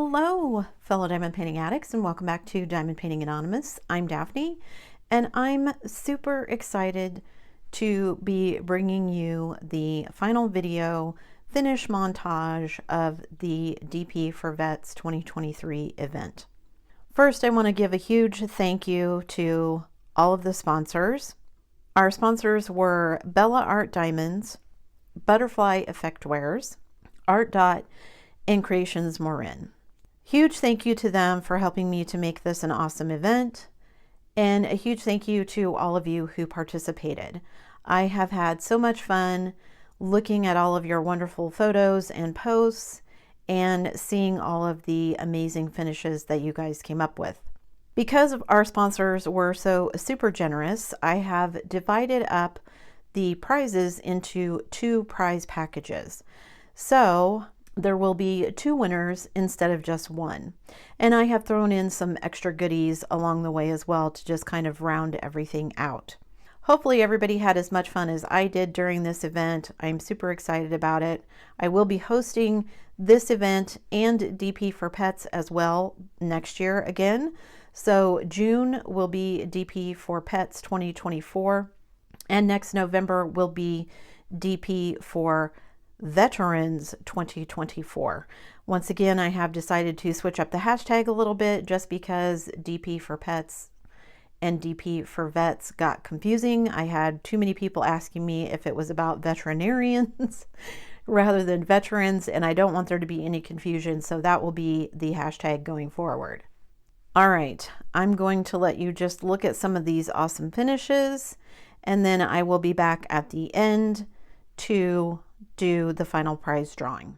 Hello, fellow diamond painting addicts, and welcome back to Diamond Painting Anonymous. I'm Daphne, and I'm super excited to be bringing you the final video finish montage of the DP for Vets 2023 event. First, I want to give a huge thank you to all of the sponsors. Our sponsors were Bella Art Diamonds, Butterfly Effect Wares, Art Dot, and Creations Morin. Huge thank you to them for helping me to make this an awesome event, and a huge thank you to all of you who participated. I have had so much fun looking at all of your wonderful photos and posts and seeing all of the amazing finishes that you guys came up with. Because our sponsors were so super generous, I have divided up the prizes into 2 prize packages. So there will be 2 winners instead of just 1. And I have thrown in some extra goodies along the way as well to just kind of round everything out. Hopefully everybody had as much fun as I did during this event. I'm super excited about it. I will be hosting this event and DP for Pets as well next year again. So June will be DP for Pets 2024, and next November will be DP for Veterans 2024. Once again, I have decided to switch up the hashtag a little bit just because DP for Pets and DP for Vets got confusing. I had too many people asking me if it was about veterinarians rather than veterans, and I don't want there to be any confusion, so that will be the hashtag going forward. All right, I'm going to let you just look at some of these awesome finishes, and then I will be back at the end to do the final prize drawing.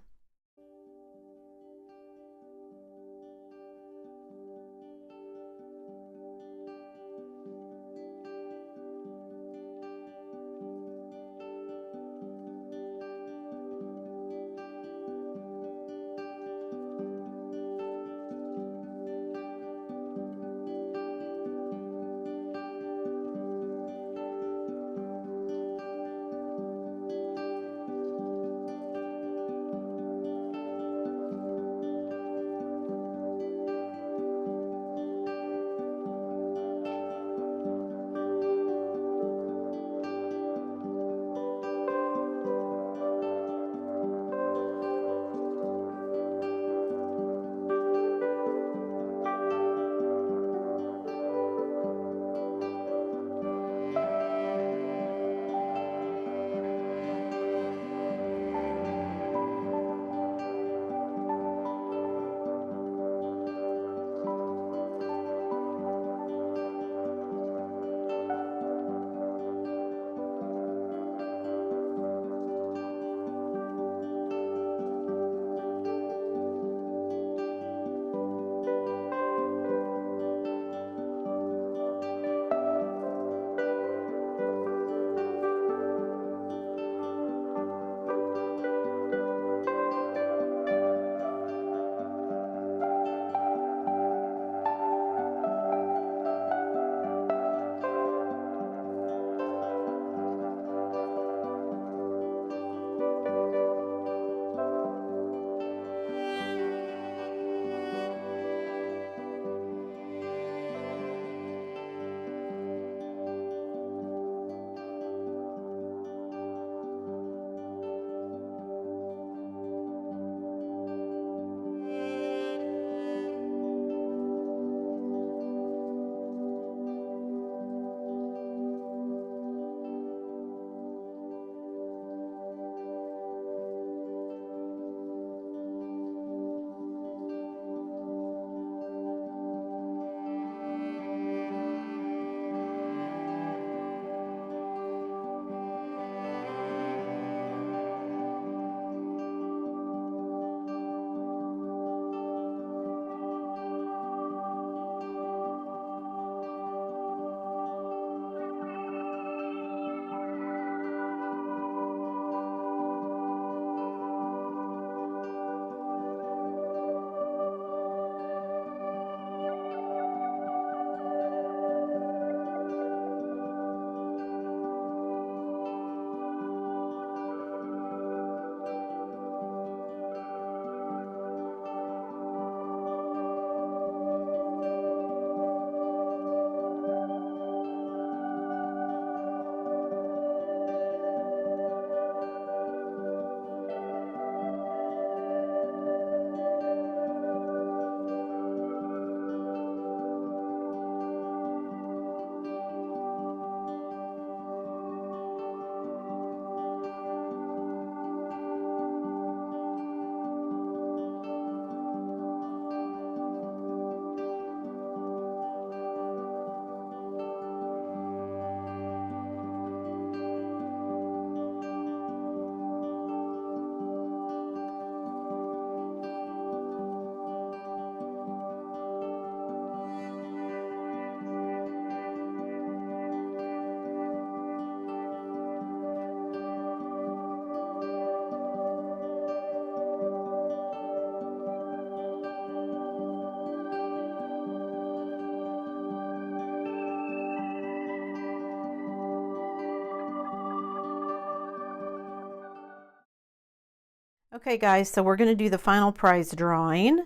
Okay guys, so we're going to do the final prize drawing.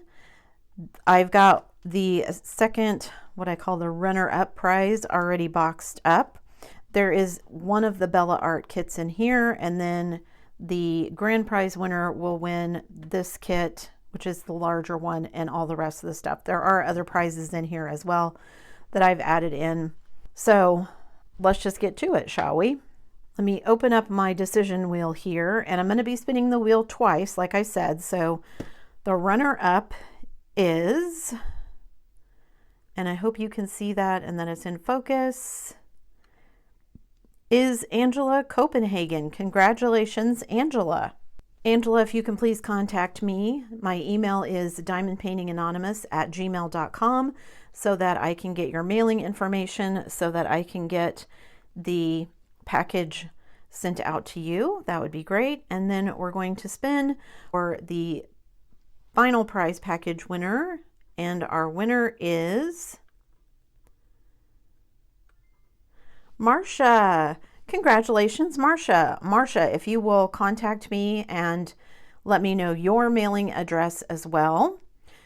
I've got the second, what I call the runner-up prize, already boxed up. There is one of the Bella Art kits in here, and then the grand prize winner will win this kit, which is the larger one, and all the rest of the stuff. There are other prizes in here as well that I've added in. So let's just get to it, shall we? Let me open up my decision wheel here, and I'm going to be spinning the wheel twice, like I said. So the runner-up is, and I hope you can see that and that it's in focus, is Angela Copenhagen. Congratulations, Angela. Angela, if you can please contact me. My email is diamondpaintinganonymous@gmail.com so that I can get your mailing information, so that I can get the package sent out to you. That would be great. And then we're going to spin for the final prize package winner, and our winner is Marcia. Congratulations, Marcia. Marcia, if you will contact me and let me know your mailing address as well.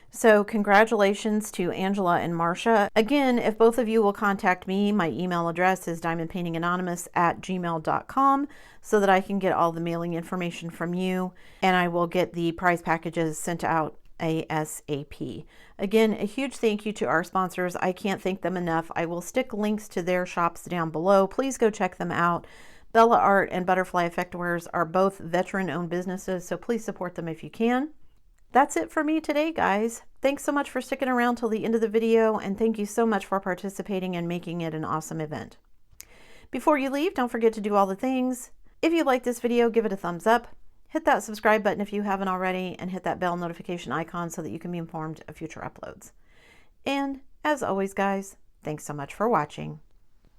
So congratulations to Angela and Marcia. Again, if both of you will contact me, my email address is diamondpaintinganonymous@gmail.com so that I can get all the mailing information from you, and I will get the prize packages sent out ASAP. Again, a huge thank you to our sponsors. I can't thank them enough. I will stick links to their shops down below. Please go check them out. Bella Art and Butterfly Effectwares are both veteran-owned businesses, so please support them if you can. That's it for me today, guys. Thanks so much for sticking around till the end of the video, and thank you so much for participating and making it an awesome event. Before you leave, don't forget to do all the things. If you like this video, give it a thumbs up. Hit that subscribe button if you haven't already, and hit that bell notification icon so that you can be informed of future uploads. And as always, guys, thanks so much for watching.